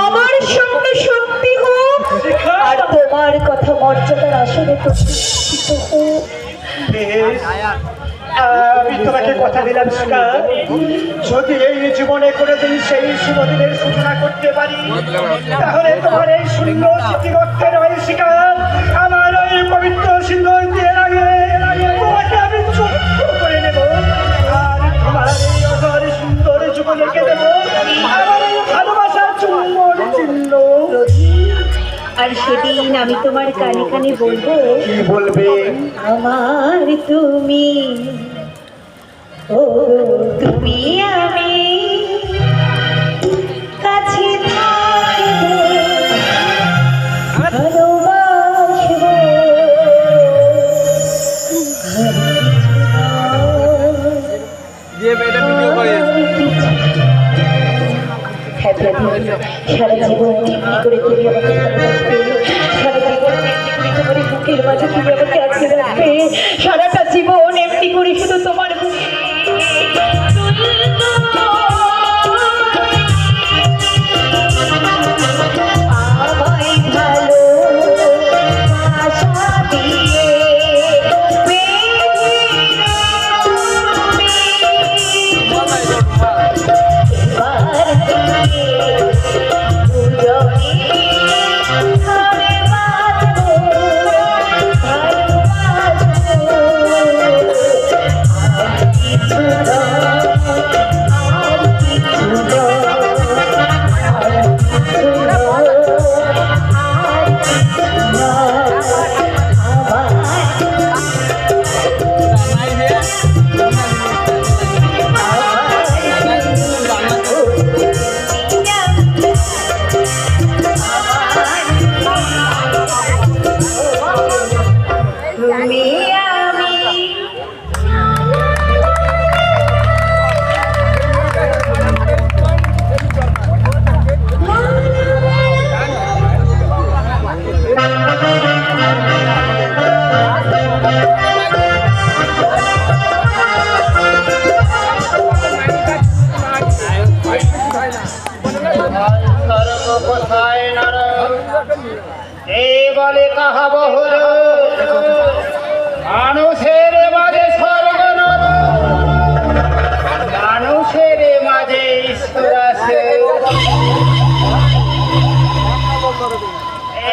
আমার স্বপ্ন সত্যি হোক আর তোমার কথা মর্যাদার আসলে প্রতিষ্ঠিত হোক। আমি তোমাকে কথা দিলাম শিখা, যদি এই জীবনে কোনোদিন সেই শুভদিনের সূচনা করতে পারি তাহলে তোমার এই সুন্দর স্মৃতিরক্ষের ওই শিখা আমার ওই পবিত্র সিন্দুর দিয়ে তোমাকে আমি চুপ করে নেব আর তোমার এই অধর সুন্দর জীবনকে দেব আমার এই ভালোবাসার চুম্বন চিহ্ন। আর সেদিন আমি তোমার কানে কানে বলবো, কি বলবে? আমার তুমি, ও তুমি আমি কাছে থাকবো, ভালোবাসবো, সারা জীবন এমনি করে তুমি আমাকে ভালোবাসবে, সারা জীবন এমনি করে তোমার বুকের মাঝে তুমি আমাকে আঁকড়ে রাখবে, সারাটা জীবন এমনি করে শুধু তোমার বুকে আমায় ভালোবাসা দিয়ে বলে কাহা বহুল মানুষের মাঝে স্বর্গ মানুষের মাঝে ঈশ্বর আছে।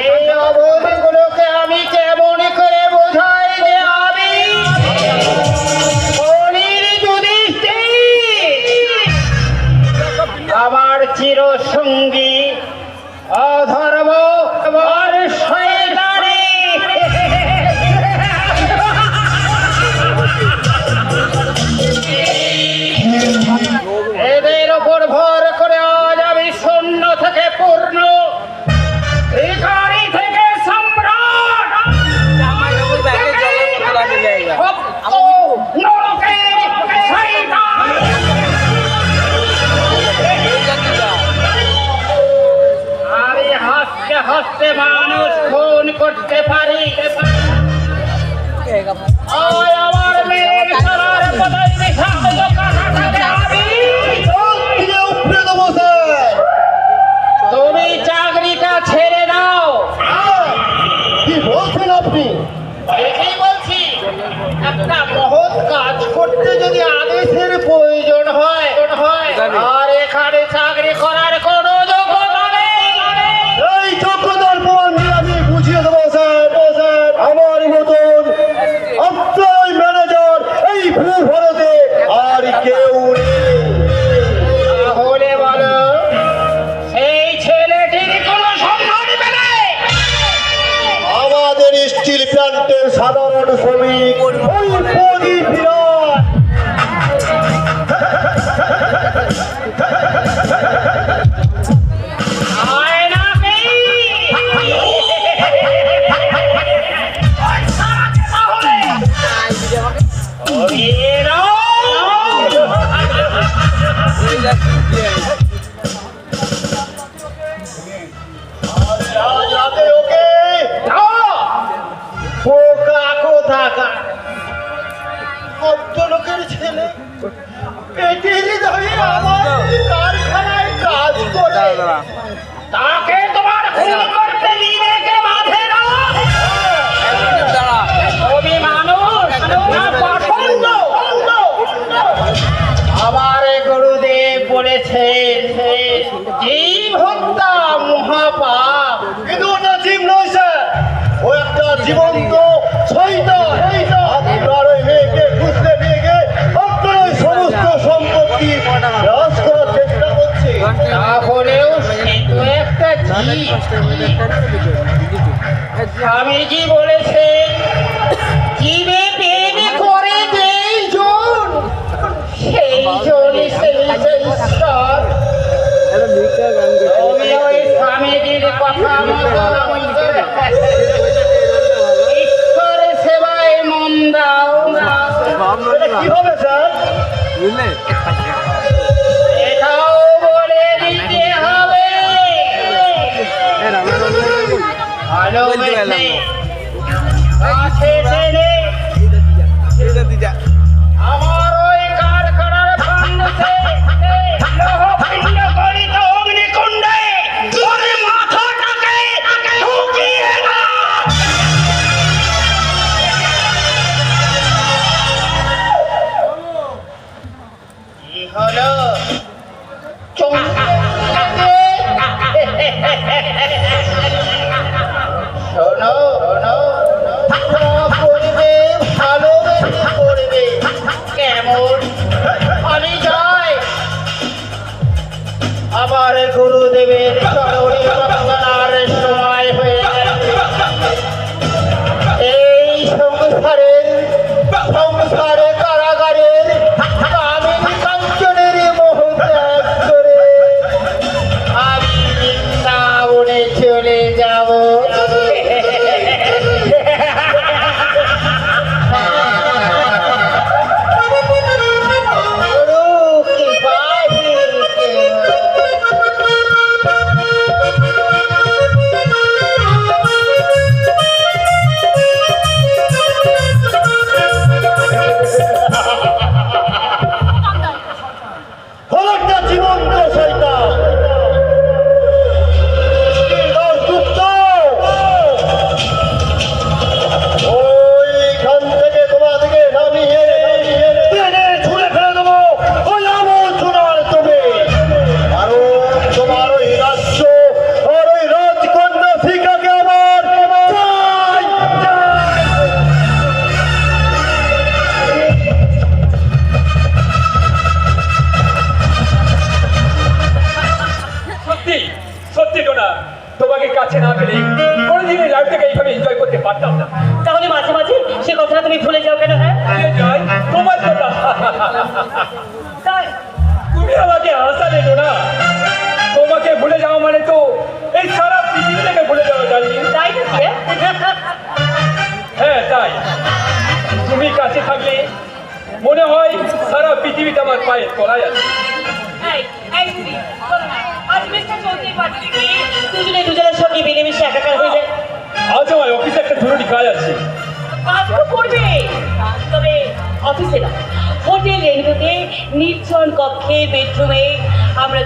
এই অবধিগুলোকে আমি কেমন করে বোঝাই যে আমি আমার চিরসঙ্গী অধর্ম আর শয়তানি এদের ওপর ভর করে আজ আমি শূন্য থেকে পূর্ণ, ভিখারি থেকে সম্রাট, নরকের শয়তান। আমি হাসতে হাসতে মানুষ বলেছেন জীব হত্যা মহাপাপ। কিন্তু ওটা জীব নয় স্যার, ও একটা জীবন্ত শয়তান। আপনার ওই মেয়েকে খুঁজতে নিয়ে গিয়ে আপনার ওই সমস্ত সম্পত্তি নাশ করার চেষ্টা করছে। তাহলেও সে তো একটা জীব। স্বামীজি বলেছেন জীবে প্রেম করে যেই জন, সেই জনই সেই ঈশ্বর। তুমি ওই স্বামীজির কথা মতো ঈশ্বরের সেবায় মন দাও। এটা কি হবে স্যার? এটাও বলে দিতে হবে ভালোবেসে কাছে টেনে আমার ওই কারখানার ফান্ডে লৌহপিণ্ড গলিত অগ্নিকুণ্ডে ওর মাথাটাকে ঢুকিয়ে দাও। কি হলো? শোনো, করবে ভালোবেসে করবে, কেমন আমি যাই আবার গুরুদেবের চরণে বন্দনার সময় হয়ে গেছে। এই সংসারে কারাগারের কামিনী কাঞ্চনের মোহ ত্যাগ করে আমি বৃন্দাবনে চলে যাব। হলো একটা জীবন্ত শয়তান। ওইখান থেকে তোমাদেরকে নামিয়ে টেনে ছুঁড়ে ফেলে দেবো ওই আবর্জনার তুমি। আর তোমার ওই রাজ্য আর ওই রাজকন্যা শিখাকে আমার চাই। সত্যি সত্যি টোনা, তোমাকে কাছে না পেলে কোনোদিন এই লাইফটাকে এইভাবে এনজয় করতে পারতাম না। তাহলে মাঝে মাঝে সে কথাটা তুমি ভুলে যাও কেন? হ্যাঁ, ভুলে যাই তোমার কথা। তাই তুমি আমাকে হাসালে টোনা। তোমাকে ভুলে যাওয়া মানে তো এই সারা পৃথিবীটাকে ভুলে যাওয়া জানি। তাই নাকি? হ্যাঁ তাই, তুমি কাছে থাকলে মনে হয় সারা পৃথিবীটা আমার পায়ের তলায় আছে। দুজনে দুজনের সঙ্গে মিলেমিশে একাকার হয়ে যায়। আজ আমার অফিসে একটা জরুরি কাজ আছে। কাজ তো করবে, তবে অফিসে না, হোটেল রেলওয়েতে নির্জন কক্ষে বেডরুমে আমরা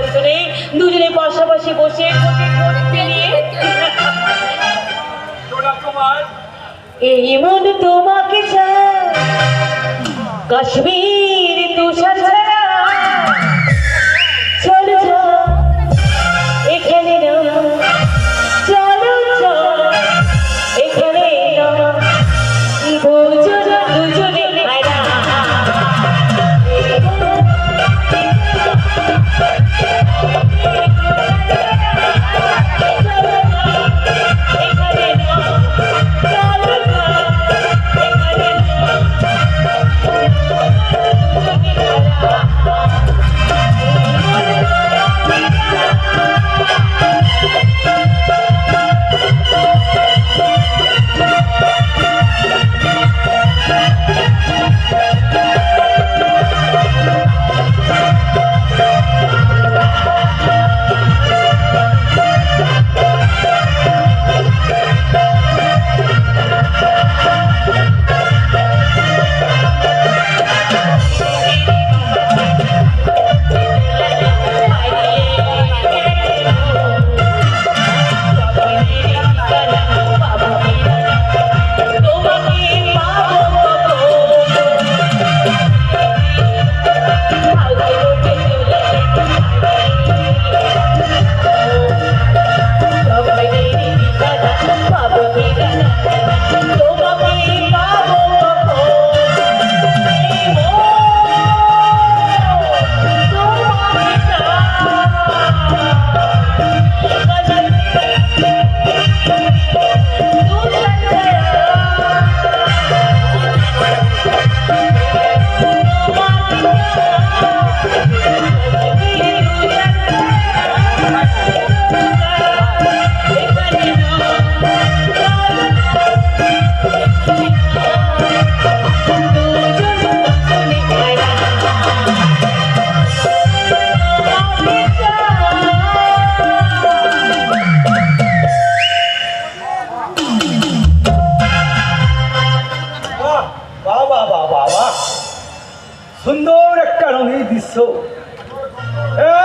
দুজনে পাশাপাশি বসে নিয়ে টোনা তোমার এই মন তোমাকে চায়, কাশ্মীর তুষার ছাড়া চলো চলো এখানে না, চলো চলো এখানে না, দুজনে হায়রা। এখানে না, চলো চলো এখানে না,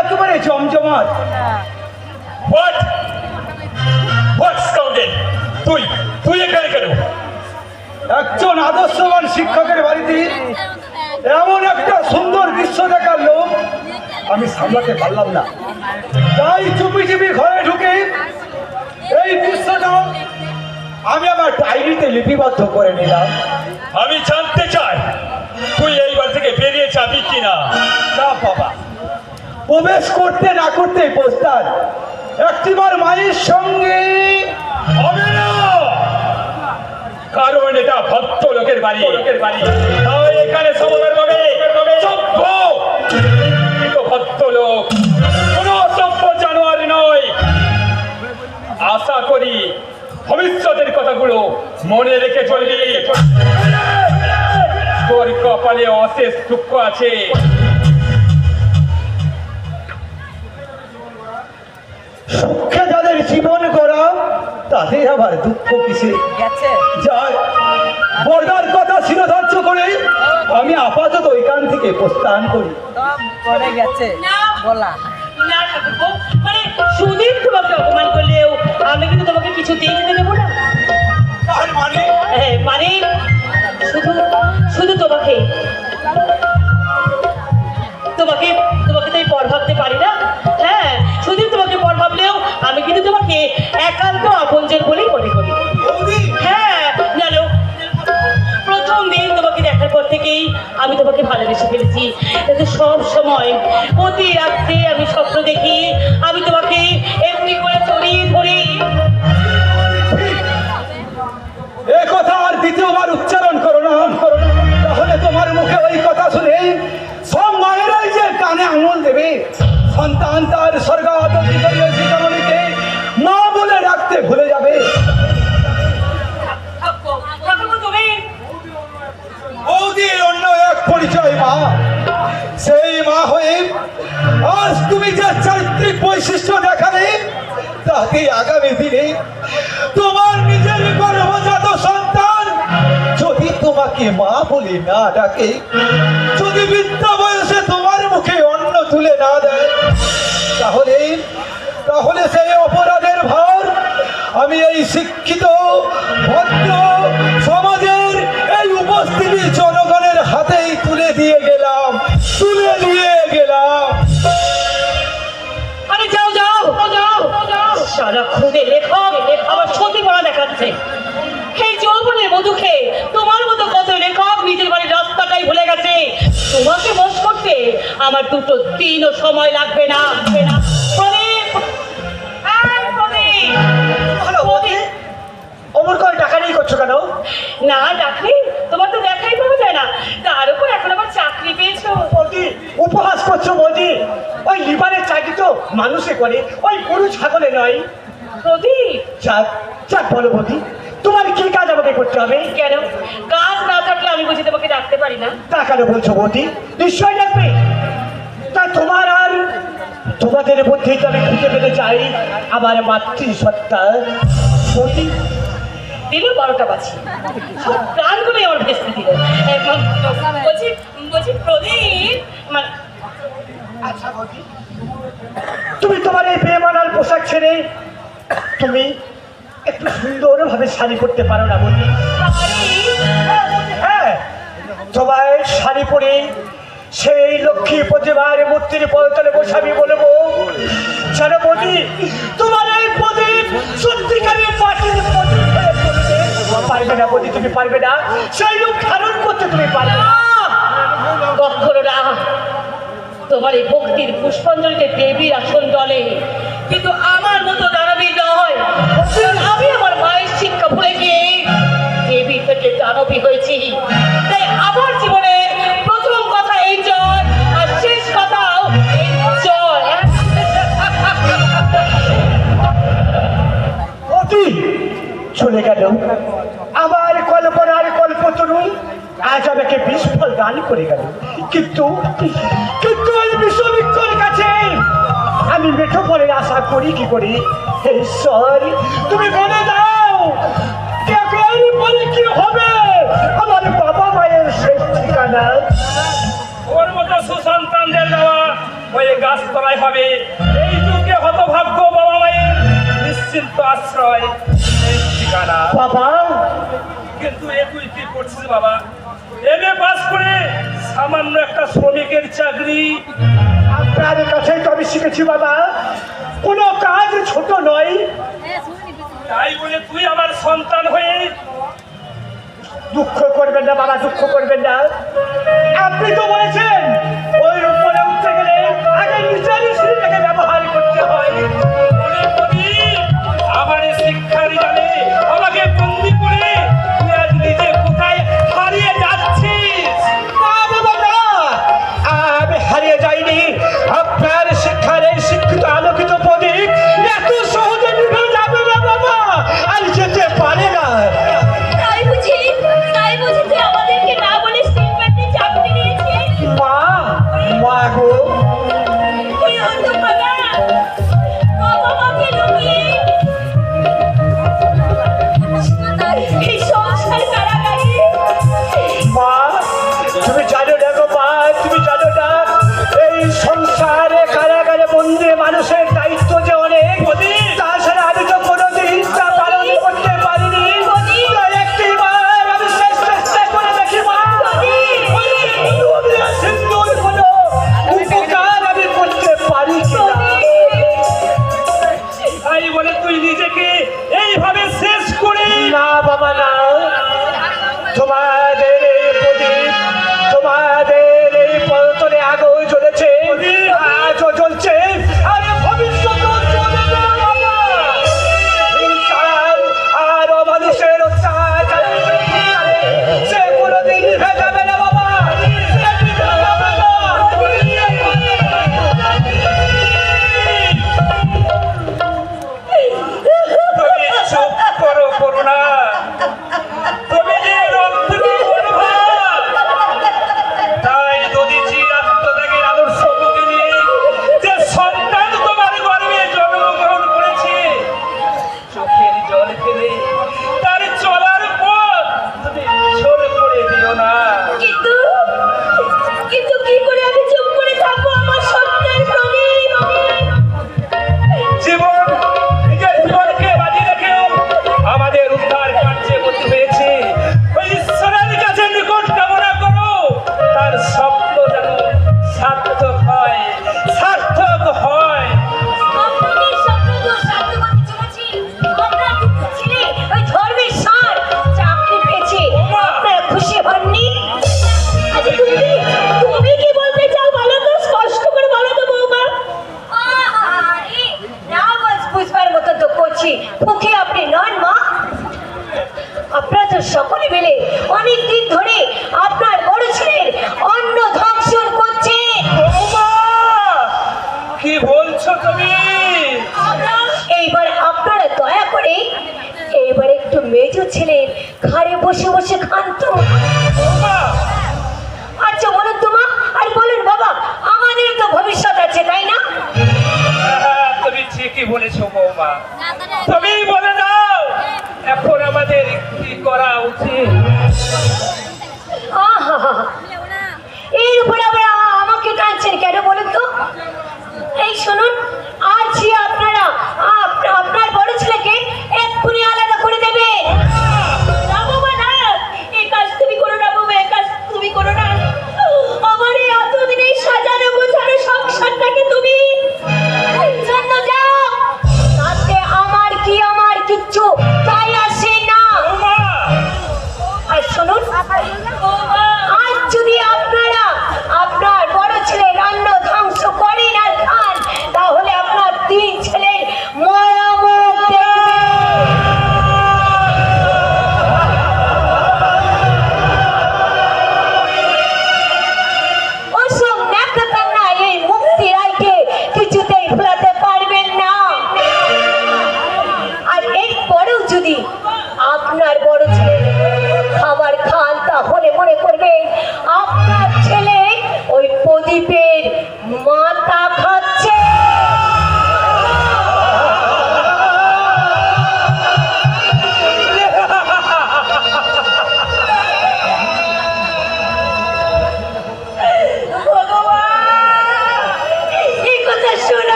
একেবারে জমজমাট। হোয়াট হোয়াট স্কাউন্ডেড, তুই এখানে কেন? একজন আদর্শবান শিক্ষকের বাড়িতে এমন একটা সুন্দর দৃশ্য দেখার লোক আমি সামলাতে পারলাম না, তাই চুপি চুপি ঘরে ঢুকে এই দৃশ্যটা আমি আমার ডায়েরিতে লিপিবদ্ধ করে নিলাম। আমি জানতে চাই তুই এইবার থেকে বেরিয়ে যাবি কিনা। না বাবা, প্রবেশ করতে না করতে প্রস্তাব একটিবার মায়ের সঙ্গে হবে না, কারণ এটা ভক্ত লোকের বাড়ি। তাই এখানে সমাবেশ হবে সভ্য ভক্ত লোক, কোন অসভ্য জানোয়ার নয়। আশা করি ভবিষ্যতের কথাগুলো মনে রেখে চলবি। তোর কপালে অশেষ দুঃখ আছে। সুখে যাদের জীবন করা তাদের আবার দুঃখ কিসে। যার বর্দার কথা শিরোধার্য করে আমি আপাতত এখান থেকে প্রস্থান করি। না ঠাকুরপো, মানে সুদিন তোমাকে অপমান করলেও আমি কিন্তু তোমাকে কিছুতেই যেতে দেবো না। তার মানে মানে শুধু শুধু তোমাকে তোমাকে তোমাকে তো পর ভাবতে পারি না। হ্যাঁ, শুধু তোমাকে পর ভাবলেও আমি কিন্তু তোমাকে একান্ত আপনজন বলেই মনে করি। হ্যাঁ জানো, প্রথম দিন তোমাকে দেখার পর থেকেই আমি তোমাকে ভালোবেসে ফেলেছি। কিন্তু সব সময় প্রতি রাত্রে আমি স্বপ্ন দেখি আমি তোমাকে এমনি করে জড়িয়ে ধরি। এ কথা আর দ্বিতীয়বার উচ্চারণ করো না, তাহলে তোমার মুখে ওই কথা শুনে সব মায়েরাই যে কানে আঙুল দেবে। সন্তান তার স্বর্গাদপি করিয়েছে জননীকে মা বলে ডাকতে ভুলে যাবে। বৌদির অন্য এক পরিচয় মা, সেই মা হয়ে আজ তুমি যে চারিত্রিক বৈশিষ্ট্য দেখাবে তাকে আগামী দিনে তোমার নিজের গর্ভজাত সন্তান যদি তোমাকে মা বলে না ডাকে, যদি বৃদ্ধা বয়সে তোমার মুখে অন্ন তুলে না দেয়, তাহলে তাহলে সেই অপরাধের ভার আমি এই শিক্ষিত ভদ্র সমাজের এই উপস্থিতি জনগণের হাতেই তুলে দিয়ে গেলাম। আরে যাও যাও যাও, সারাক্ষণে লেখক আমার সতী পড়া দেখাচ্ছে। এই যৌবনের মধু খেয়ে তোমার মতো কত লেখক নিজের বাড়ির রাস্তাটাই ভুলে গেছে। তোমাকে বশ করতে আমার দুটো দিনও সময় লাগবে না। প্রদীপ, এই প্রদীপ, প্রদীপ। অমর করে টাকা নেই করছো কেন? না ডাকলি তোমার তো দেখাই পাওয়া যায় না, তার উপর এখন আবার চাকরি পেয়েছো। বৌদি উপহাস করছো বৌদি, ওই লিভারের চাকরি তো মানুষে করে, ওই গরু ছাগলে নয়। প্রদীপ, যাক যাক বলো বৌদি, তোমার কি কাজ আমাকে করতে হবে? কেন কাজ না থাকলে আমি বুঝি তোমাকে ডাকতে পারি না? তা কেন বলছো বৌদি? নিশ্চয় ডাকবে। তা তোমার আর তোমাদের মধ্যেই তো আমি খুঁজে পেতে চাই আমার মাতৃসত্তা। বৌদি দিল 12টা বাজি, সব প্রাণগুলোই আমার ভেস্তে দিল। বলছি বলছি প্রদীপ, মানে আচ্ছা বৌদি, তুমি তোমার এই বেমানার পোশাক ছেড়ে তুমি একটু সুন্দরভাবে শাড়ি পরতে পারো না বৌদি? হ্যাঁ, তোমার শাড়ি পরে সেই লক্ষ্মী প্রতিভার মূর্তির পদতলে বসে আমি বলবো, জানো বৌদি, তোমার এই প্রদীপ সত্যিকারের মাটির প্রদীপ হয়ে চলবে। পারবে না বৌদি, তুমি পারবে না, সেই রূপ ধারণ করতে তুমি পারবে না। কখনো না। তোমার এই ভক্তির পুষ্পাঞ্জলিতে দেবীর আসন ডলে, কিন্তু আমার মতো দানবী নয়। কারণ আমি আমার মায়ের শিক্ষা ভুলে গিয়ে দেবী থেকে দানবী হয়েছি। তাই আমার জীবনে প্রথম কথা এই জয়, আর শেষ কথাও এই জয়। অতি চলে গেল আমার কল্পনার কল্পতরু, আজ আমাকে বিস্ফল দান করে গেল। কিন্তু কিন্তু ওই বিশ্ববিক্ষর কাছে আমি মেঠো ফলের আশা করি কি করি? হে ঈশ্বর, তুমি বলে দাও পরে কি হবে আমার বাবা মায়ের শেষ ঠিকানা? ওর মতো মতো সুসন্তানদের দেওয়া ওই গাছতলায় হবে এই যুগে হতভাগ্য বাবা মায়ের নিশ্চিন্ত আশ্রয় এই ঠিকানা। বাবা, কিন্তু এ তুই কি করছিস বাবা? এমএ পাস করে সামান্য একটা শ্রমিকের চাকরি। আপনার কাছেই তো আমি শিখেছি বাবা, কোনো কাজ ছোট নয়। তাই বলে তুই আমার সন্তান হয়ে দুঃখ করবেন না বাবা, দুঃখ করবেন না। আপনি তো বলেছেন ওই উপরে উঠতে গেলে আগে নিচের সিঁড়িটাকে ব্যবহার করতে হয়। মনে করি আমার এই শিক্ষার জানে আমাকে বন্দি করে তুই আজ নিজে কোথায় হারিয়ে যাচ্ছিস। না বাবা না, আমি হারিয়ে যাইনি। আপনার শিক্ষার এই শিক্ষিত আলোকিত প্রদীপ এত সহজে নিভে যাবে না বাবা, আর যেতে পারে না। তাই বুঝি তুই আমাদেরকে না বলে স্টিল প্ল্যান্টে চাকরি নিয়েছিস? মা, মা গো, তুই অন্ধভাগা বাবা মাকে লুকিয়ে এই সংসার কারাগারে। মা তুমি জানো না গো মা, তুমি জানো না এই সংসারে কারাগারে বন্দি মানুষের দায়িত্ব যে অনেক। তাছাড়া আমি তো কোনোদিন তা পালন করতে পারিনি। তাই একটিবার আমি শেষ চেষ্টা করে দেখি মা, দুনিয়া সিন্দুর কোনো উপকার আমি করতে পারি কিনা। তাই বলে তুই নিজেকে এইভাবে শেষ করে না বাবা না, তোমাদের এই প্রদীপ, তোমাদের এই পল্টনে আগেও জ্বলেছে, আজও জ্বলছে, আর ভবিষ্যতেও জ্বলবে বাবা। হিংসার আর অমানুষের অত্যাচারের বিরুদ্ধে সে কোনোদিন নিভে যাবে না বাবা, সে নিভে যাবে না। তুমি চুপ করো করুণা। তুমি যে রক্তকে করবা। তাই যদি আত্মত্যাগের আদর্শ বুকে নিয়ে যে সন্তান তোমার গর্ভে জন্মগ্রহণ করেছে চোখের জল ফেলে তার চলার পথ তুমি ছোট করে দিও না। কিন্তু কি করে আমি চুপ করে থাকবো আমার সন্তান প্রদীপ? জীবন নিজের জীবনকে বাজি রেখেও আমাদের উদ্ধার কার্যে করতে হয়েছে। ওই ঈশ্বরের কাছে নিকট কামনা করো তার স্বপ্ন যেন সার্থক হয়, সার্থক হয়। আপনাদের স্বপ্ন তো সার্থক হতে চলেছে। আপনার দুঃখ ছেলে ওই ধর্মের সার চাকরি পেয়েছে, আপনারা খুশি হননি? আচ্ছা তুমি কি বলতে চাও বলো তো, স্পষ্ট করে বলো তো বৌমা। আরে না বুঝবার মতো তো করছি, মুখে আপনি নন মা। আপনারা তো সকলে মিলে অনেক দিন ধরে আপনার বড় ছেলের অন্ন ধ্বংসন করছে। বৌমা, কি বলছো তুমি? এইবার আপনারা দয়া করে এইবার একটু মেজো ছেলের ঘাড়ে বসে বসে খান তো। বৌমা, আচ্ছা বলুন তো মা, আর বলুন বাবা, আমাদের তো ভবিষ্যৎ আছে তাই না? হ্যাঁ, তুমি ঠিকই বলেছো বৌমা। তুমি বলে দাও এখন আমাদের কি করা উচিত? আহা, এর উপরে আবার আমাকে টানছেন কেন বলুন তো? এই শুনুন, আজ আপনারা আপনার বড় ছেলেকে এক্ষুনি আলাদা করে দেবে। না বাবা না, এই কাজ তুমি করো না বাবা, এই কাজ তুমি করো না। আমার এই এতদিন এই সাজানো গোছানো সংসারটাকে তুমি জন্য যাও, তাতে আমার কিচ্ছু তাই আসে না। বৌমা, আর শুনুন, আজ যদি আপনারা আপনার বড় ছেলে রান্না ধ্বংস করেন আর খান, তাহলে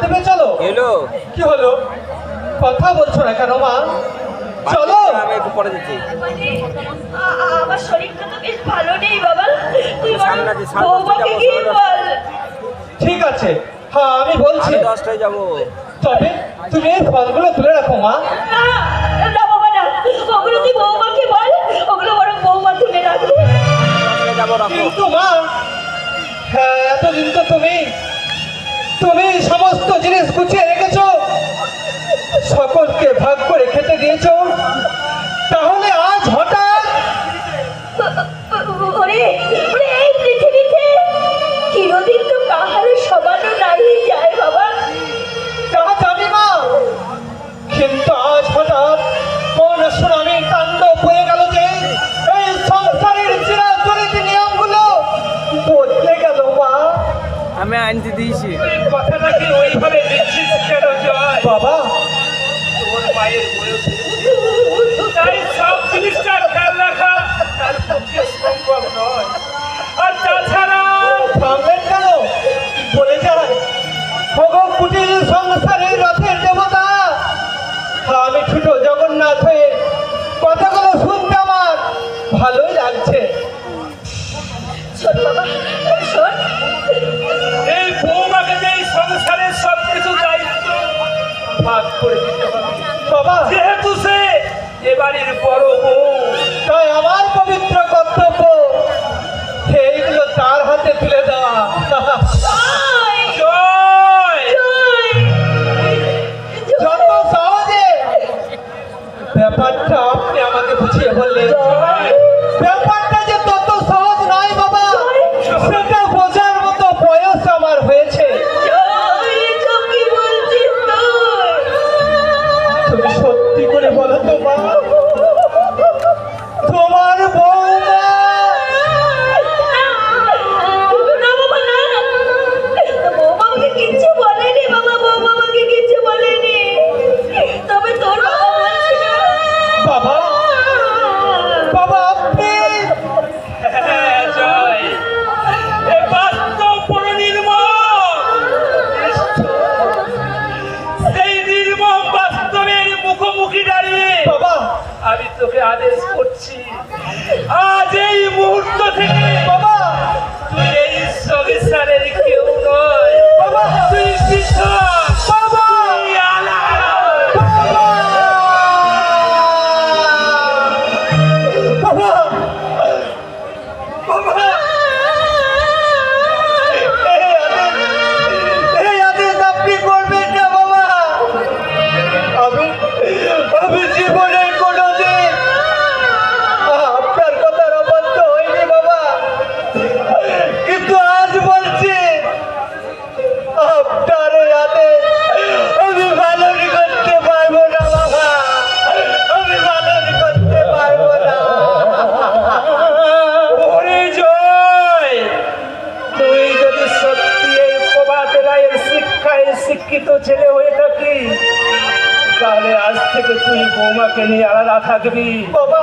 দেবে চলো। এলো কি হলো, কথা বলছো না কেন মা? চলো। আমি একটু পরে দিচ্ছি। আমার শরীরটা তো বেশ ভালো নেই বাবা, তুই সামনে আছে, সাড়ে বৌমাকে দশটায় গিয়ে যাবো, বল। ঠিক আছে, হ্যাঁ আমি বলছি। আমি 10টায় যাবো। তবে তুমি এই ফলগুলো তুলে রাখো মা। না না বাবা না, ওগুলো তুই বৌমাকে বল, ওগুলো বরং বৌমা তুলে রাখবে। 10টায় যাবো, রাখো। কিন্তু মা, হ্যাঁ এতদিন তো তুমি সমস্ত জিনিস গুছিয়ে রেখেছো, সকলকে ভাগ করে খেতে দিয়েছো, তাহলে আজ হঠাৎ ওরে ওরে, এই পৃথিবীতে চিরদিন তো কাহারও সমানও নাই যায় বাবা। তা জানি মা, কিন্তু আজ হঠাৎ কোন সুনামির তাণ্ডব হয়ে গেল যে এই সংসারের চিরাচরিত নিয়মগুলো বদলে গেল মা। আমি আনতে দিয়েছি। কথাটা কি ওইভাবে দিচ্ছিস কেন জয়? বাবা, তোর মায়ের বয়স হয়েছে, তাই সব জিনিসটা খেয়াল রাখা তার পক্ষে সম্ভব নয়। আর তাছাড়া থামলেন কেন? বলে যান, ভগব কুটির সংসারের রথের দেবতা আমি ছোট জগন্নাথ হয়ে কথাগুলো শুনতে আমার ভালোই লাগছে। শোন বাবা শোন, এই বৌমাকে যে এই সংসারের সবকিছু দায়িত্ব ভাগ করে দিতে হবে, বাবা, যেহেতু সে এ বাড়ির বড় বউ। তাই আমার পবিত্র কর্তব্য এইগুলো তার হাতে তুলে দেওয়া। জয় জয় জয় যত সহজে ব্যাপারটা আপনি আমাকে বুঝিয়ে বললেন, ব্যাপারটা যে তত সহজ নয় বাবা, সেটা বোঝার মতো বয়স আমার হয়েছে। জয়, এসব কি বলছিস তুই? তুমি সত্যি করে বলো তো মা, তোমার বৌমা না বাবা না, বৌমা আমাকে কিচ্ছু বলেনি বাবা, বৌমা আমাকে কিচ্ছু বলেনি, তবে তোর বাবা বলছিল। বাবা, বাবা আপনি হ্যাঁ, জয় এ বাস্তব বড় নির্মম। সেই নির্মম বাস্তবের মুখোমুখি দাঁড়িয়ে বাবা, আমি তোকে আদেশ করছি, আজ এই মুহূর্ত থেকে বাবা, তুই এই সংসারের কেউ নয়। বাবা, তুই পৃথক, বাবা, তুই আলাদা। বাবা, বাবা, এই আদেশ আপনি করবেন না বাবা। আমি জীবনে কোনোদিন আপনার কথার অবাধ্য হইনি বাবা, কিন্তু আজ বলছি আপনার এই আদেশ আমি পালন করতে পারবো না বাবা, আমি পালন করতে পারবো না। ওরে জয়, তুই যদি সত্যি এই প্রভাত রায়ের শিক্ষায় শিক্ষিত ছেলে হয়ে থাকিস, তাহলে আজ থেকে তুই বৌমাকে নিয়ে আলাদা থাকবি। বাবা,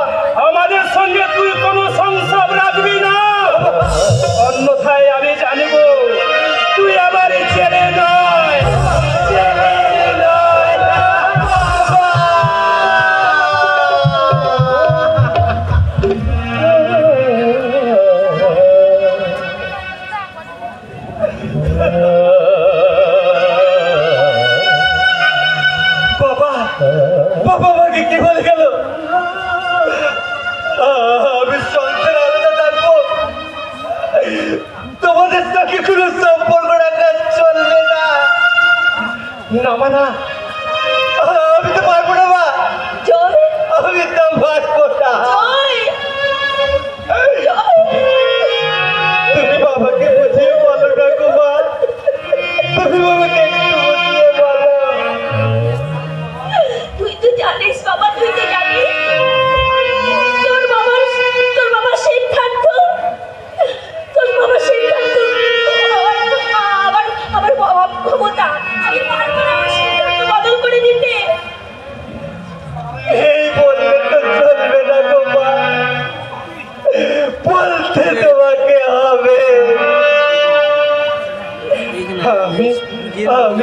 আমাদের সঙ্গে তুই কোনো সংসার রাখবি না, অন্যথায় আমি জানিব তুই আমার ছেলে নয়, ছেলে নয়। বাবা, বাবা আমাকে কি বলে গেল?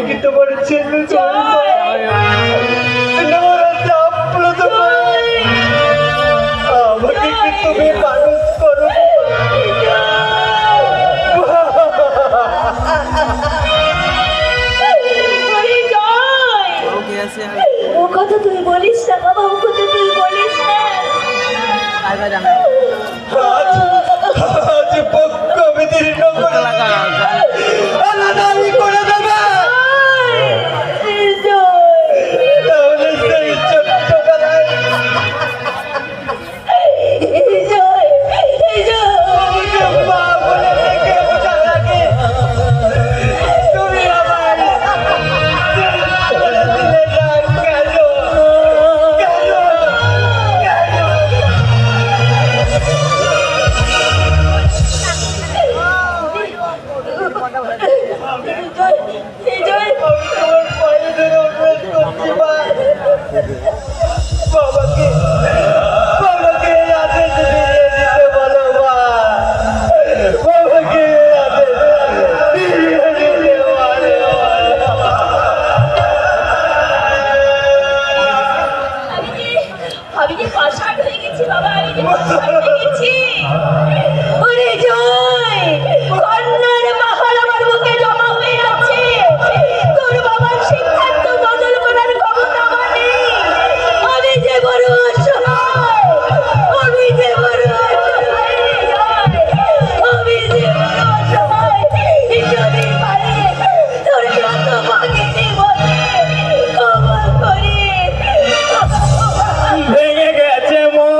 কি তোমার ছেলে আমাকে কি তুমি মানুষ করো ওরে জয়, ওকে আছে ও কথা তুই বলিস না বাবা, ও কথা তুই বলিস না। আইবা জানা আজ পক্ষ বিদীর্ণ করে লাগা আলাদাই করে দেবে তাহলে সেই ছোট্টবেলায় আমাকে মা বলে ডেকে ওঠার আগে তুমি আমার বলে দিলে না কেন কেন তোমার পায়ে ধরে অনুরোধ করছি মা বাবাকে বাবাকে এই আদেশ ফিরিয়ে দিতে বলো মা বাবাকে এই আদেশ ফিরিয়ে দিতে বলো আমি যে পাষাণ হয়ে গেছি বাবা, আমি যে পাষাণ হয়ে গেছি। ওরে জয়, কন্যার মাহাল আমার বুকে জমা হয়ে আছে। তোর বাবার সিদ্ধান্ত বদল করার ক্ষমতা আমার নেই। আমি যে বড় অসহায়, আমি যে বড় অসহায় রে জয়, আমি যে বড় অসহায়। যদি পারে তোর যত ভাগিনী বলে ক্ষমা করে ভেঙে গেছে মন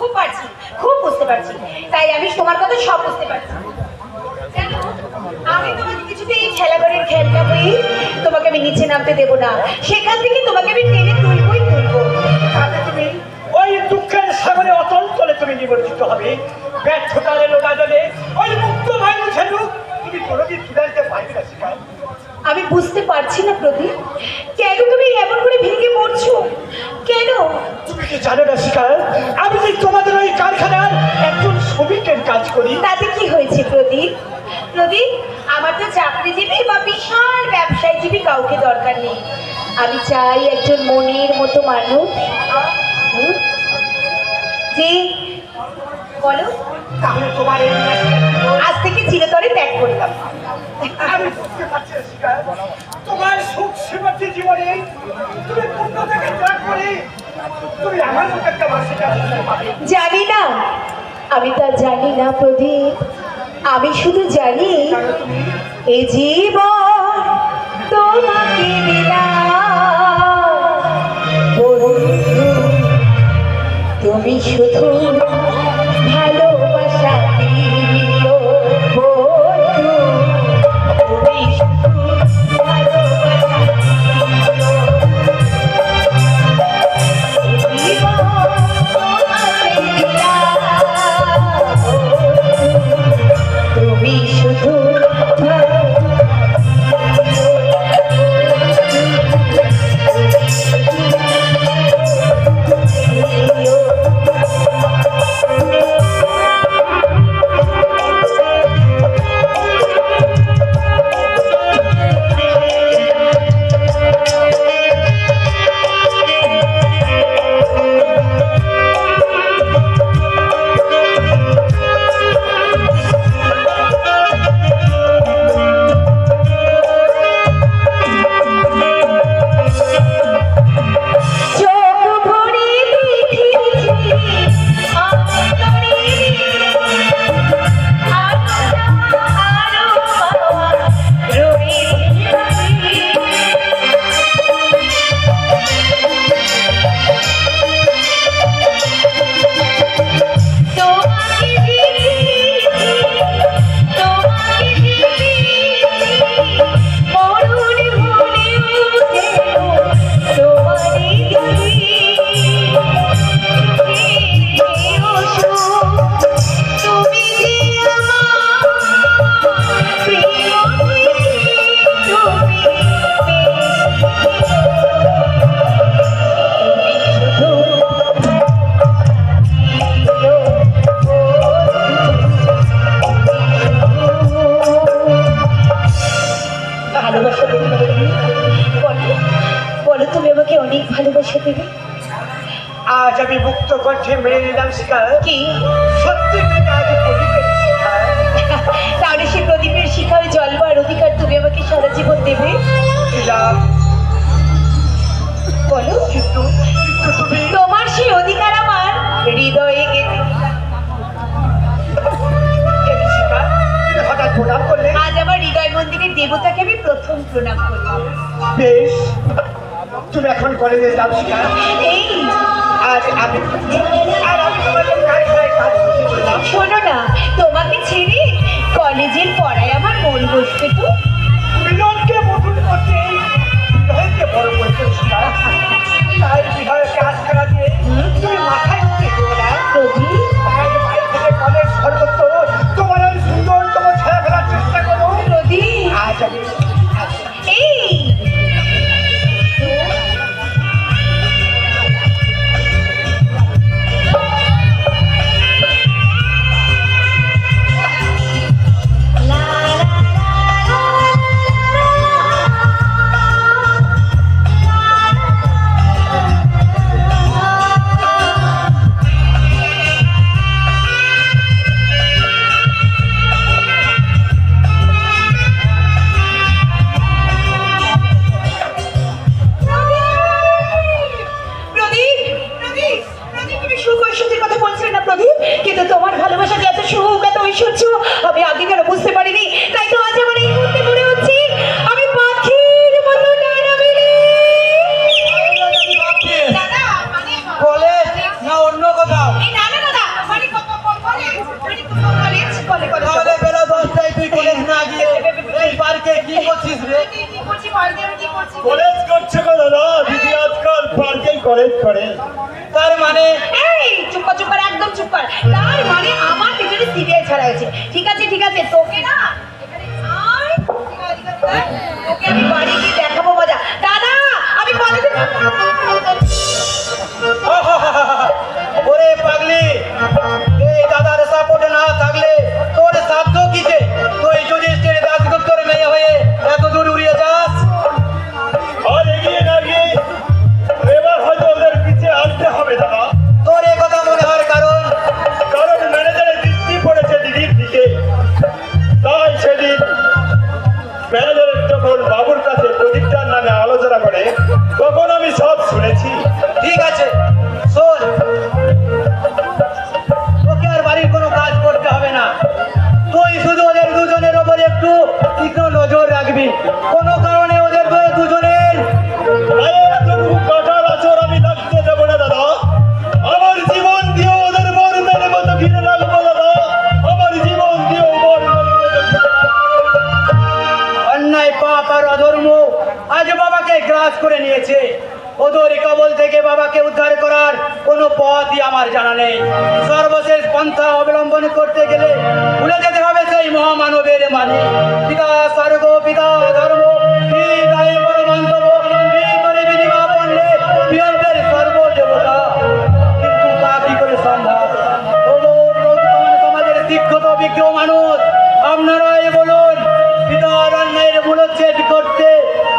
খুব পারছি, খুব বুঝতে পারছি। তাই আমি তোমার কথা সব বুঝতে পারছি। জানো, আমি তোমাকে কিছুতেই এই খেলাঘরের খেলটা বই তোমাকে আমি নিচে নামতে দেবো না। সেখান থেকে তোমাকে আমি টেনে তুলবই তুলবো। তাতে তুমি ওই দুঃখের সাগরে অতল তলে তুমি নিমজ্জিত হবে। ব্যর্থতার লোটা জলে ওই মুক্ত বায়ু ঝেলুক তুমি কোনোদিন তুলে দিতে পারবে না শিকার। আমি বুঝতে পারছি না প্রদীপ, কেন তুমি এমন করে ভেঙে পড়ছো? কেন? তুমি কি জানো না শিকার, আমি যে তোমাদের ওই কারখানার একজন শ্রমিকের কাজ করি। তাতে কি হয়েছে প্রদীপ? প্রদীপ, আমার তো চাকরিজীবী বা বিশাল ব্যবসায়ীজীবী কাউকে দরকার নেই। আমি চাই একজন মনের মতো মানুষ। যে বলো, তাহলে তোমার এই আজ থেকে চিরতরে ত্যাগ করলাম। আমি বুঝতে পারছি না শিকার, তোমার সুখ সীমান্তি জীবনে তুমি পূর্ণতাকে ত্যাগ করে তুমি আমার মতো একটা বাসিকা পাবে। জানি না, আমি তা জানি না প্রদীপ। আমি শুধু জানি এ জীবন তোমাকে দিলাম বন্ধু, তুমি শুধু ভালোবাসা দিও বন্ধু, তুমি শুধু ভালোবাসা দিও। জীবন তোমাকে দিলাম তুমি শুধু ভালোবাসা দেবে? বলো, বলো তুমি আমাকে অনেক ভালোবাসা দেবে। আজ আমি মুক্ত কণ্ঠে মেনে নিলাম শিকার, কি সত্যি করে আজ প্রদীপের শিকার। তাহলে সে প্রদীপের শিখায় জলবার অধিকার তুমি আমাকে সারা জীবন দেবে? দিলাম, বলো, কিন্তু তুমি তোমার সেই অধিকার আমার হৃদয়ে গেঁথে। শিকার তুমি হঠাৎ প্রণাম করলে। আজ আমার হৃদয় মন্দিরের দেবতাকে আমি প্রথম প্রণাম করলাম। বেশ, তুমি এখন কলেজে যাও শিকার। এই আর আমি তোমাদের কারখানায় কাজ করতে বললাম। শোনো না, তোমাকে ছেড়ে কলেজের পড়ায় আমার মন বসবে তো। মিলনকে মধুর করতে হয়েছে বড় করতে শিকার। তাই বিহারকে আজকাল দিয়ে তুমি মাথায় উঠে দিও না। প্রদীপ, তাই বাড়ি থেকে কলেজ সর্বত্র তোমার ওই সুন্দরতম ছায়া ফেলার চেষ্টা করো। প্রদীপ, আজ আমি এই বাড়িতে কি করছিস রে? কি করছি বাড়িতে আমি কি করছি? কলেজ করছে গো দাদা, দিদি আজকাল পার্কেই কলেজ করে। তার মানে এই চুপ কর একদম চুপ কর। তার মানে আমার পিছনে সিরিয়াল ছাড়া হয়েছে। ঠিক আছে তোকে না এখানে আয়। ঠিক আছে, তোকে আমি বাড়ি গিয়ে দেখাবো মজা। দাদা আমি কলেজে ওরে পাগলি, এই দাদার সাপোর্টে না থাকলে তোর সাধ্য কিছে? তুই যদি স্টেট দাসগুপ্তর মেয়ে হয়ে এত দূর উড়িয়ে যাস। আর এগিয়ে না গিয়ে এবার হয়তো ওদের পিছিয়ে আসতে হবে দাদা। তোর এ কথা মনে হওয়ার কারণ কারণ ম্যানেজারের দৃষ্টি পড়েছে দিদির দিকে। তাই সেদিন ম্যানেজারের যখন বাবুর কাছে প্রদীপটার নামে আলোচনা করে, তখন আমি সব শুনেছি। ঠিক আছে, শোন, তোকে আর বাড়ির কোনো কাজ করতে হবে না। তুই শুধু ওদের দুজনের ওপর একটু তীক্ষ্ণ নজর রাখবি। কোনো কারণে ওদের দুজনের গায়ে এতটুকু কাঁটার আঁচড় আমি থাকতে দেবো না দাদা। আমার জীবন দিয়ে ওদের মরমের মতো ঘিরে রাখবো দাদা। আমার জীবন দিয়ে মরমের মতো ঘিরে রাখবো। অন্যায় পাপ আর অধর্ম আজ বাবাকে গ্রাস করে নিয়েছে। ওদের কবল থেকে বাবাকে উদ্ধার করার কোনো পথই আমার জানা নেই। সর্বশেষ পন্থা অবলম্বন করতে গেলে ভুলে যেতে হবে সেই মহামানবের মানে, পিতা স্বর্গ, পিতা ধর্ম, পিতায় পরমন্তব, পিতরে বিধিমা পণ্যে প্রিয়ন্তের সর্বদেবতা। কিন্তু তা কি করে সম্ভব? বর্তমান সমাজের শিক্ষিত বিজ্ঞ মানুষ আপনারাই বলুন, পিতার অন্যায়ের মূলচ্ছেদ করতে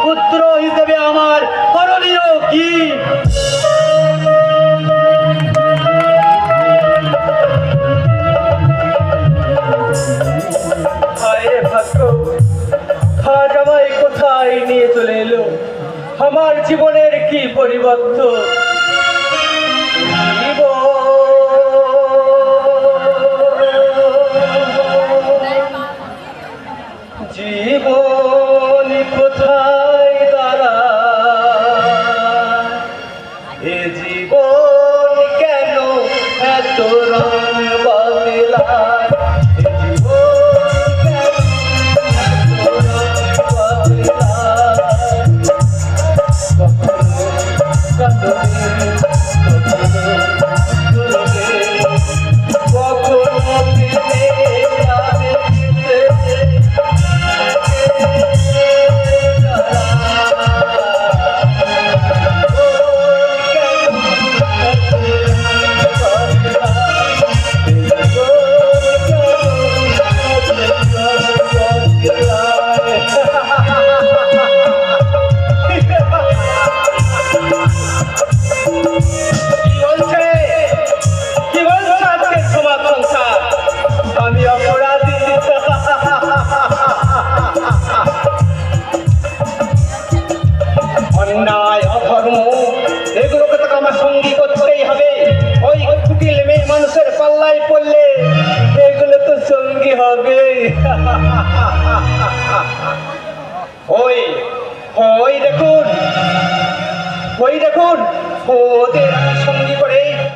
পুত্র হিসেবে আমার করণীয় কি? হায় ভাগ্য, আজ আমায় কোথায় নিয়ে চলে এলো? আমার জীবনের কি পরিবর্তন! জীবন কোথায় দাঁড়ায়? এ জীবন কেন এত রং বদলায়? এ জীবন কেন এত রং বদলায়? কখনো কাঁদবে, কখনো দুলবে, কখনো ফিরে যাবে ফিরে। কি বলছে আজকের সমাজ সংসার? আমি অপরাধী। অন্যায় অধর্ম এগুলোকে তো আমার সঙ্গী করতেই হবে। ওই কুটিল মেয়ে মানুষের পাল্লায় পড়লে এগুলো তো সঙ্গী হবে। ওই ওই দেখুন ওদের আমি সঙ্গী করে